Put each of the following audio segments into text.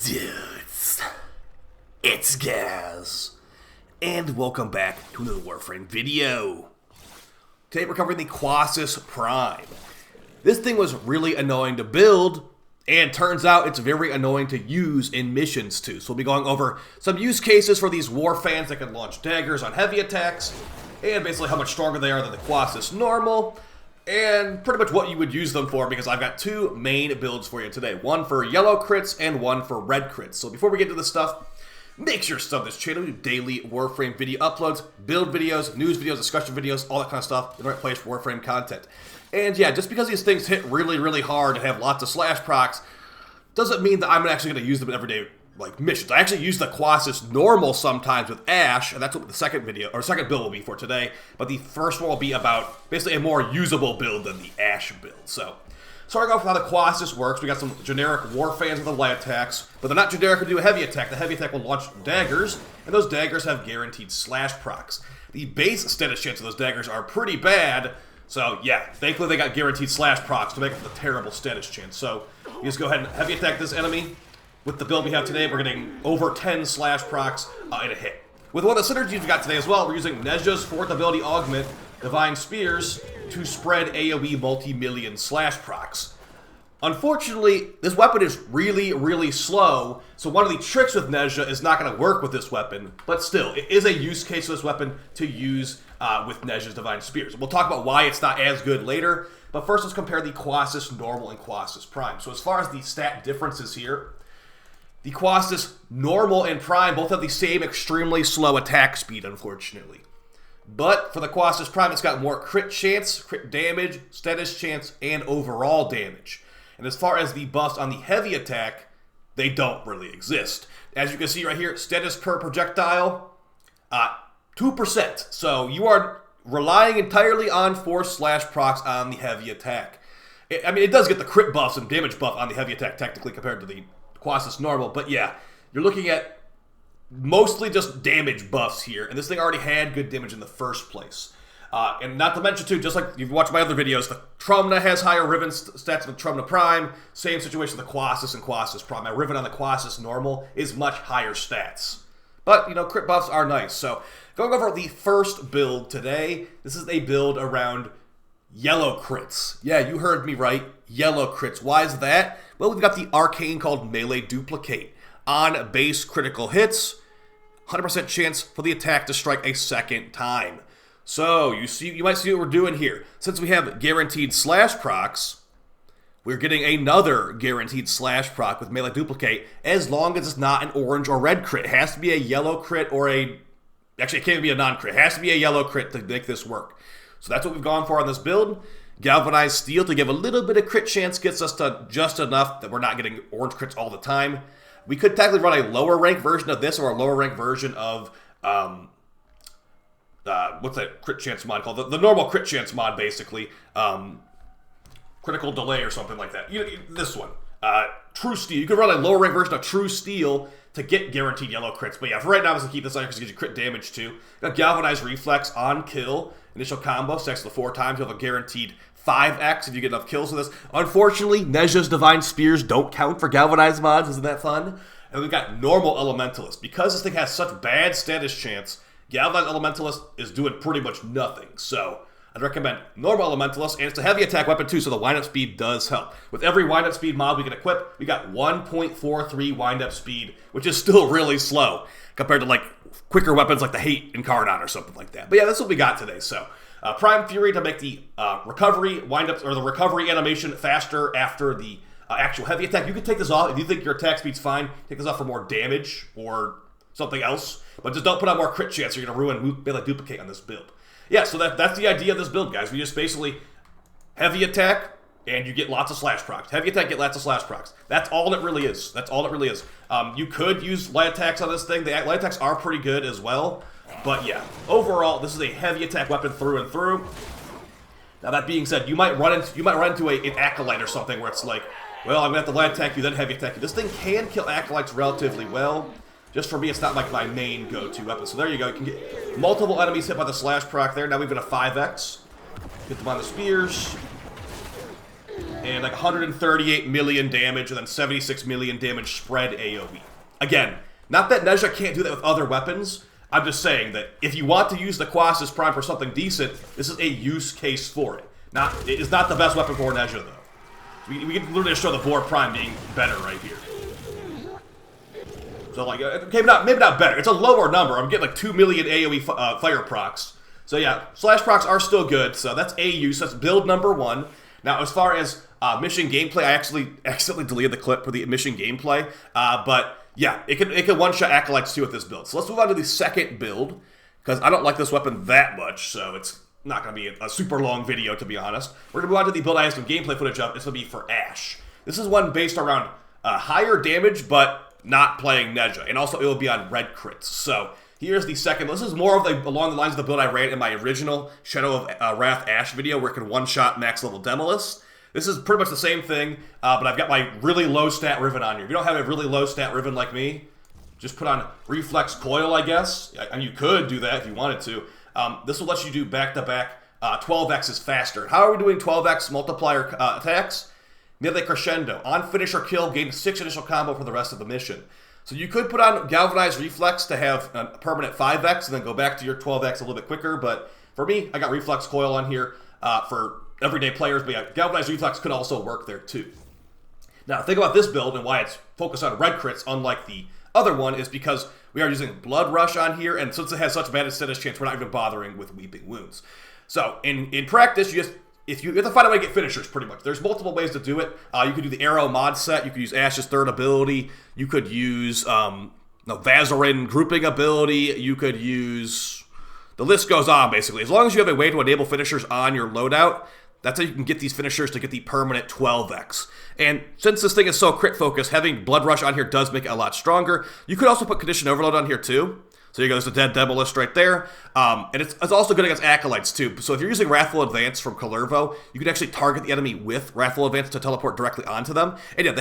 Dudes, it's Gaz, and welcome back to another Warframe video. Today we're covering the Quassus Prime. This thing was really annoying to build, and turns out it's very annoying to use in missions too. So we'll be going over some use cases for these war fans that can launch daggers on heavy attacks, and basically how much stronger they are than the Quassus normal, and pretty much what you would use them for, because I've got two main builds for you today. One for yellow crits and one for red crits. So before we get into this stuff, make sure to sub this channel. We do daily Warframe video uploads, build videos, news videos, discussion videos, all that kind of stuff in the right place for Warframe content. And yeah, just because these things hit really hard and have lots of slash procs, doesn't mean that I'm actually going to use them in everyday missions. I actually use the Quassus normal sometimes with Ash, and that's what the second build will be for today. But the first one will be about basically a more usable build than the Ash build. So, starting off with how the Quassus works, we got some generic war fans with the light attacks, but they're not generic to do a heavy attack. The heavy attack will launch daggers, and those daggers have guaranteed slash procs. The base status chance of those daggers are pretty bad, so yeah, thankfully they got guaranteed slash procs to make up the terrible status chance. So, you just go ahead and heavy attack this enemy. With the build we have today, we're getting over 10 slash procs in a hit. With one of the synergies we got today as well, we're using Nezha's fourth ability augment, Divine Spears, to spread AoE multi-million slash procs. Unfortunately, this weapon is really slow, so one of the tricks with Nezha is not going to work with this weapon, but still, it is a use case for this weapon to use with Nezha's Divine Spears. We'll talk about why it's not as good later, but first let's compare the Quassus Normal and Quassus Prime. So as far as the stat differences here, the Quassus Normal and Prime both have the same extremely slow attack speed, unfortunately. But for the Quassus Prime, it's got more crit chance, crit damage, status chance, and overall damage. And as far as the buffs on the heavy attack, they don't really exist. As you can see right here, status per projectile, 2%. So you are relying entirely on force slash procs on the heavy attack. It does get the crit buffs and damage buff on the heavy attack technically compared to the Quassus Normal, but yeah, you're looking at mostly just damage buffs here, and this thing already had good damage in the first place. And not to mention too, just like you've watched my other videos, the Trumna has higher Riven stats than Trumna Prime. Same situation with the Quassus and Quassus Prime. My Riven on the Quassus Normal is much higher stats. But, you know, crit buffs are nice. So, going over the first build today, this is a build around yellow crits. Yeah, you heard me right. Yellow crits. Why is that? Well, we've got the arcane called Melee Duplicate. On base critical hits, 100% chance for the attack to strike a second time. So, you might see what we're doing here. Since we have guaranteed slash procs, we're getting another guaranteed slash proc with Melee Duplicate, as long as it's not an orange or red crit. It has to be a yellow crit or actually, it can't be a non-crit. It has to be a yellow crit to make this work. So that's what we've gone for on this build. Galvanized Steel to give a little bit of crit chance gets us to just enough that we're not getting orange crits all the time. We could technically run a lower rank version of this or a lower rank version of, what's that crit chance mod called? The normal crit chance mod, basically. Critical Delay or something like that. This one. True Steel. You could run a lower rank version of True Steel to get guaranteed yellow crits. But yeah, for right now, I'm just going to keep this on because it gives you crit damage too. Got Galvanized Reflex on kill. Initial combo, stacks to 4 times. You'll have a guaranteed 5x if you get enough kills with this. Unfortunately, Nezha's Divine Spears don't count for Galvanized mods. Isn't that fun? And we've got Normal Elementalist. Because this thing has such bad status chance, Galvanized Elementalist is doing pretty much nothing. So, I'd recommend Normal Elementalist, and it's a heavy attack weapon too, so the wind-up speed does help. With every wind-up speed mod we can equip, we got 1.43 wind-up speed, which is still really slow compared to quicker weapons like the Hate Incarnate or something like that. But yeah, that's what we got today. So, Prime Fury to make the recovery wind-up, or the recovery animation faster after the actual heavy attack. You can take this off if you think your attack speed's fine. Take this off for more damage or something else, but just don't put on more crit chance or you're going to ruin Melee Duplicate on this build. Yeah, so that's the idea of this build, guys. We just basically heavy attack, and you get lots of slash procs. Heavy attack, get lots of slash procs. That's all it really is. That's all it really is. You could use light attacks on this thing. The light attacks are pretty good as well. But yeah, overall, this is a heavy attack weapon through and through. Now that being said, you might run into an Acolyte or something where it's like, well, I'm going to have to light attack you, then heavy attack you. This thing can kill Acolytes relatively well. Just for me, it's not like my main go-to weapon. So there you go. You can get multiple enemies hit by the slash proc there. Now we've got a 5x. Get them on the spears. and like 138 million damage, and then 76 million damage spread AoE. Again, not that Nezha can't do that with other weapons. I'm just saying that if you want to use the Quassus Prime for something decent, this is a use case for it. It is not the best weapon for Nezha, though. We can literally show the Boar Prime being better right here. So, like, okay, maybe not better. It's a lower number. I'm getting like 2 million AoE fire procs. So, yeah, slash procs are still good. So, that's a use. That's build number 1. Now, as far as mission gameplay, I actually accidentally deleted the clip for the mission gameplay. But, yeah, it can one-shot Acolytes too with this build. So, let's move on to the second build, because I don't like this weapon that much. So, it's not going to be a super long video, to be honest. We're going to move on to the build I have some gameplay footage of. It's going to be for Ashe. This is one based around higher damage, but not playing Nezha, and also it will be on red crits. So here's the second. This is more of along the lines of the build I ran in my original Shadow of Wrath Ashe video, where it can one-shot max level Demolist. This is pretty much the same thing, but I've got my really low stat Riven on here. If you don't have a really low stat Riven like me, just put on Reflex Coil, I guess. And you could do that if you wanted to. This will let you do back-to-back 12x's faster. How are we doing 12x multiplier attacks? Melee Crescendo. On finish or kill, gain 6 initial combo for the rest of the mission. So you could put on Galvanized Reflex to have a permanent 5x and then go back to your 12x a little bit quicker. But for me, I got Reflex Coil on here for everyday players. But yeah, Galvanized Reflex could also work there too. Now, think about this build and why it's focused on red crits, unlike the other one, is because we are using Blood Rush on here. And since it has such bad status chance, we're not even bothering with Weeping Wounds. So in practice, you have to find a way to get finishers, pretty much. There's multiple ways to do it. You could do the Arrow mod set. You could use Ashe's third ability. You could use Vazarin grouping ability. You could use... The list goes on, basically. As long as you have a way to enable finishers on your loadout, that's how you can get these finishers to get the permanent 12x. And since this thing is so crit-focused, having Blood Rush on here does make it a lot stronger. You could also put Condition Overload on here, too. So here goes the dead Demolist right there. And it's also good against Acolytes, too. So if you're using Wrathful Advance from Kalervo, you can actually target the enemy with Wrathful Advance to teleport directly onto them. And yeah,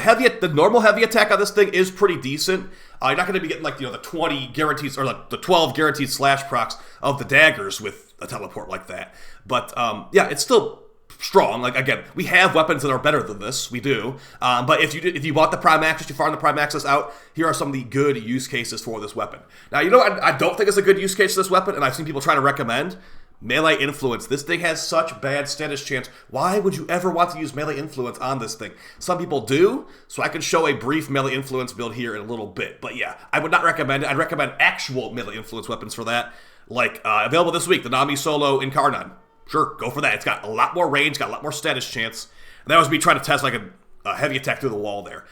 the normal heavy attack on this thing is pretty decent. You're not going to be getting, like, the 20 guarantees, or the 12 guaranteed slash procs of the daggers with a teleport like that. But, yeah, it's still strong. Like, again, we have weapons that are better than this. We do. But if you bought the Prime Access, you farm the Prime Access out, here are some of the good use cases for this weapon. Now, you know what I don't think is a good use case for this weapon, and I've seen people trying to recommend? Melee Influence. This thing has such bad status chance. Why would you ever want to use Melee Influence on this thing? Some people do, so I can show a brief Melee Influence build here in a little bit. But yeah, I would not recommend it. I'd recommend actual Melee Influence weapons for that. Like, available this week, the Nami Solo Incarnon. Sure, go for that. It's got a lot more range, got a lot more status chance. And that was me trying to test like a heavy attack through the wall there.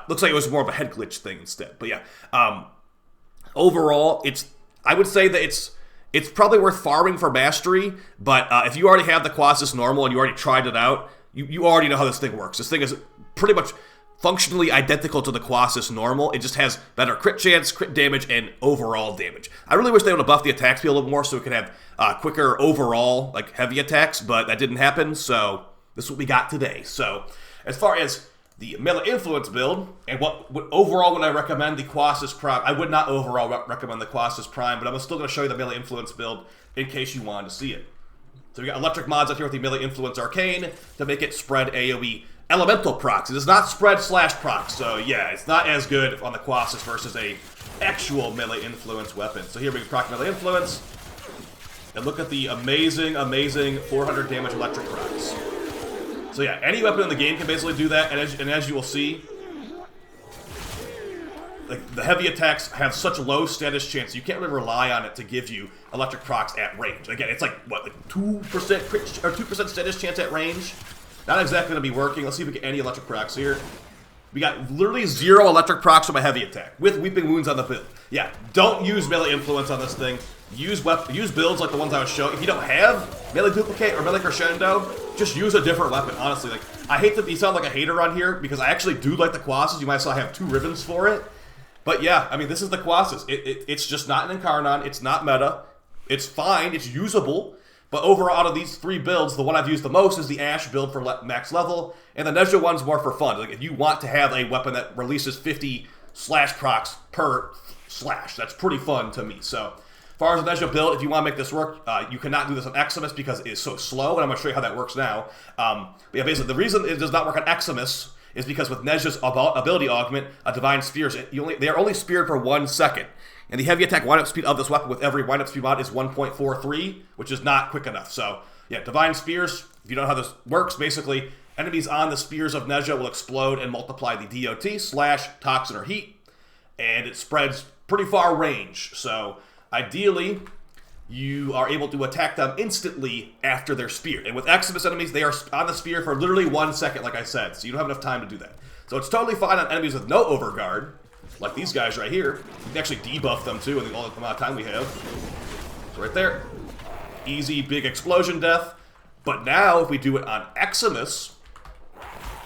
Looks like it was more of a head glitch thing instead. But yeah, overall, I would say that it's probably worth farming for mastery. But if you already have the Quassus normal and you already tried it out, you already know how this thing works. This thing is pretty much functionally identical to the Quassus normal. It just has better crit chance, crit damage, and overall damage. I really wish they would have buffed the attack speed a little more so we could have quicker overall, like, heavy attacks, but that didn't happen, so this is what we got today. So, as far as the Melee Influence build, and what overall would I recommend the Quassus Prime? I would not overall recommend the Quassus Prime, but I'm still going to show you the Melee Influence build in case you wanted to see it. So we got electric mods out here with the Melee Influence Arcane to make it spread AoE elemental procs. It does not spread slash procs, so yeah, it's not as good on the Quassus versus a actual Melee Influence weapon. So here we can proc Melee Influence, and look at the amazing, amazing 400 damage electric procs. So yeah, any weapon in the game can basically do that, and as you will see, like, the heavy attacks have such low status chance, you can't really rely on it to give you electric procs at range. Again, it's like, what, like 2% crit, or 2% status chance at range? Not exactly going to be working. Let's see if we get any electric procs here. We got literally 0 electric procs from a heavy attack, with Weeping Wounds on the build. Yeah, don't use Melee Influence on this thing. Use builds like the ones I was showing. If you don't have Melee Duplicate or Melee Crescendo, just use a different weapon, honestly. Like, I hate to sound like a hater on here, because I actually do like the Quassus. You might as well have 2 Rivens for it. But yeah, I mean, this is the Quassus. It's just not an Incarnon. It's not meta. It's fine. It's usable. But overall, out of these 3 builds, the one I've used the most is the Ashe build for max level, and the Nezha one's more for fun. Like, if you want to have a weapon that releases 50 slash procs per slash, that's pretty fun to me. So, far as the Nezha build, if you want to make this work, you cannot do this on Eximus because it is so slow, and I'm going to show you how that works now. But yeah, basically, the reason it does not work on Eximus is because with Nezha's ability augment, Divine Spheres, they are only speared for 1 second. And the heavy attack wind-up speed of this weapon with every wind-up speed mod is 1.43, which is not quick enough. So, yeah, Divine Spheres, if you don't know how this works, basically, enemies on the Spears of Nezha will explode and multiply the DOT / toxin or heat, and it spreads pretty far range. So, ideally, you are able to attack them instantly after they're speared. And with Eximus enemies, they are on the spear for literally 1 second, like I said, so you don't have enough time to do that. So it's totally fine on enemies with no overguard, like these guys right here. You can actually debuff them too in the amount of time we have. So right there. Easy, big explosion death. But now, if we do it on Eximus,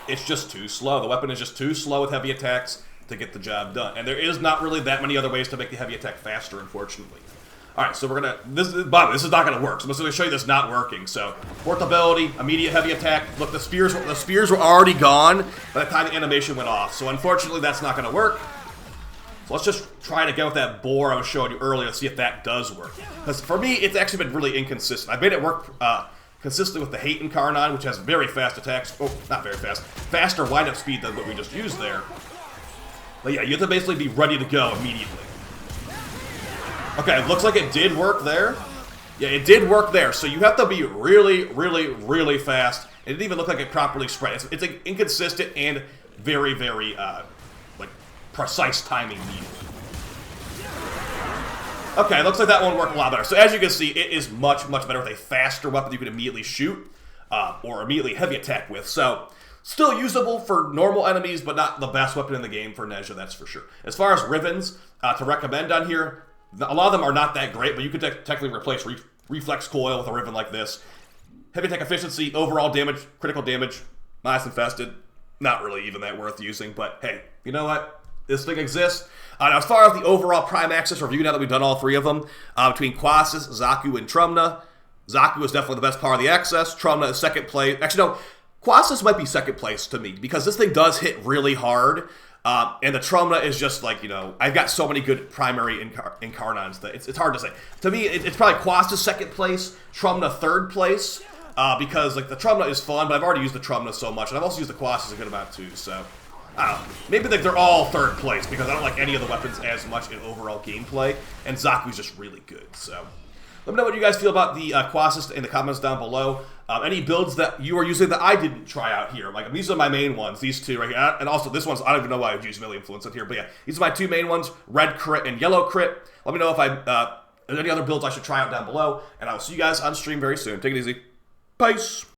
it's just too slow. The weapon is just too slow with heavy attacks to get the job done. And there is not really that many other ways to make the heavy attack faster, unfortunately. Alright, so we're gonna, this is not gonna work, so I'm just gonna show you this not working. So, fourth ability, immediate heavy attack. Look, the spears were already gone by the time the animation went off, so unfortunately that's not gonna work. So let's just try it again with that boar I was showing you earlier to see if that does work. Because for me, it's actually been really inconsistent. I've made it work consistently with the Hate Incarnon, which has very fast attacks. Oh, not very fast. Faster wind-up speed than what we just used there. But yeah, you have to basically be ready to go immediately. Okay, it looks like it did work there. Yeah, it did work there. So you have to be really, really, really fast. It didn't even look like it properly spread. It's inconsistent and very, very, like, precise timing needed. Okay, looks like that one worked a lot better. So as you can see, it is much, much better with a faster weapon you can immediately shoot or immediately heavy attack with. So, still usable for normal enemies, but not the best weapon in the game for Nezha, that's for sure. As far as Rivens to recommend on here, a lot of them are not that great, but you could technically replace Reflex Coil with a Riven like this. Heavy attack efficiency, overall damage, critical damage, Mice Infested, not really even that worth using, but hey, you know what? This thing exists. Now, as far as the overall Prime Access review, now that we've done all three of them, between Quassus, Zaku, and Trumna, Zaku is definitely the best part of the Access. Trumna is second place. Actually, no, Quassus might be second place to me, because this thing does hit really hard. And the Trumna is just like, you know, I've got so many good primary Incarnons that it's hard to say. To me, it's probably Quassus second place, Trumna third place, because like the Trumna is fun, but I've already used the Trumna so much, and I've also used the Quassus a good amount too, so I don't know. Maybe they're all third place, because I don't like any of the weapons as much in overall gameplay, and Zaku's just really good, so let me know what you guys feel about the Quassus in the comments down below. Any builds that you are using that I didn't try out here. Like, these are my main ones, these two right here. And also, this one's, I don't even know why I would use Melee Influence in here. But yeah, these are my two main ones, red crit and yellow crit. Let me know if there's any other builds I should try out down below. And I will see you guys on stream very soon. Take it easy. Peace.